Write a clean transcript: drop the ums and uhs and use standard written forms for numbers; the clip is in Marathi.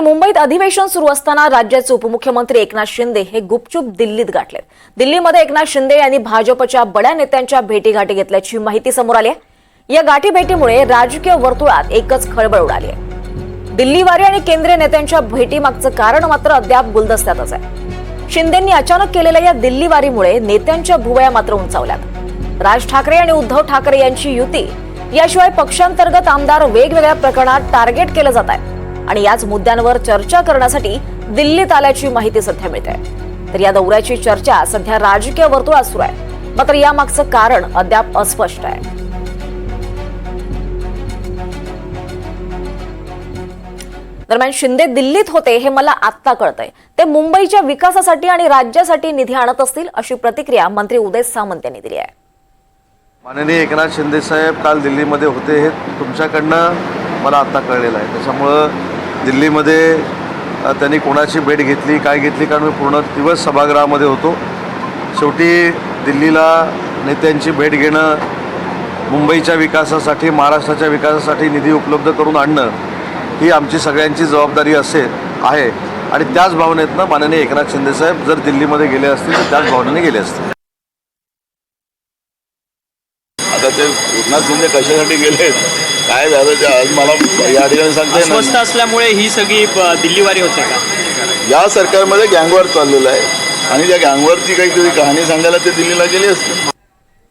तर मुंबईत अधिवेशन सुरू असताना राज्याचे उपमुख्यमंत्री एकनाथ शिंदे हे गुपचूप दिल्लीत गाठलेत। दिल्लीमध्ये एकनाथ शिंदे यांनी भाजपच्या बड्या नेत्यांच्या भेटीगाठी घेतल्याची माहिती समोर आली आहे। या गाठीभेटीमुळे राजकीय वर्तुळात एकच खळबळ उडाली आहे। दिल्लीवारी आणि केंद्रीय नेत्यांच्या भेटीमागचं कारण मात्र अद्याप गुलदस्त्यातच आहे। शिंदेंनी अचानक केलेल्या या दिल्लीवारीमुळे नेत्यांच्या भुवया मात्र उंचावल्यात। राज ठाकरे आणि उद्धव ठाकरे यांची युती याशिवाय पक्षांतर्गत आमदार वेगवेगळ्या प्रकरणात टार्गेट केले जात आहेत आणि याच मुद्द्यांवर चर्चा करण्यासाठी दिल्लीत आल्याची माहिती सध्या मिळते। तर या दौऱ्याची चर्चा सध्या राजकीय वर्तुळात सुरू आहे, मात्र यामागचं कारण अद्याप अस्पष्ट आहे। दरम्यान शिंदे दिल्लीत होते हे मला आत्ता कळतंय। ते मुंबईच्या विकासासाठी आणि राज्यासाठी निधी आणत असतील अशी प्रतिक्रिया मंत्री उदय सामंत यांनी दिली आहे। माननीय एकनाथ शिंदे साहेब काल दिल्लीमध्ये होते हे तुमच्याकडनं मला आत्ता कळलेलं आहे। त्याच्यामुळं दिल्लीमध्ये त्यांनी कोणाची भेट घेतली काय घेतली, कारण मी पूर्ण दिवस सभागृहामध्ये होतो। शेवटी दिल्लीला नेत्यांची भेट घेणं, मुंबईच्या विकासासाठी महाराष्ट्राच्या विकासासाठी निधी उपलब्ध करून आणणं ही आमची सगळ्यांची जबाबदारी आहे आणि त्याच भावनेतनं माननीय एकनाथ शिंदे साहेब जर दिल्लीमध्ये गेले असतील तर त्याच भावनेने गेले असतील। आता ते एकनाथ शिंदे कशासाठी गेले काय झालं ते आज मला या ठिकाणी सांगता येणार अस्वस्थ असल्यामुळे ही सगळी दिल्लीवारी होते का? या सरकारमध्ये गँगवॉर चाललेलं आहे आणि त्या गँगवॉरची काहीतरी कहाणी सांगायला ते दिल्लीला गेले असतील।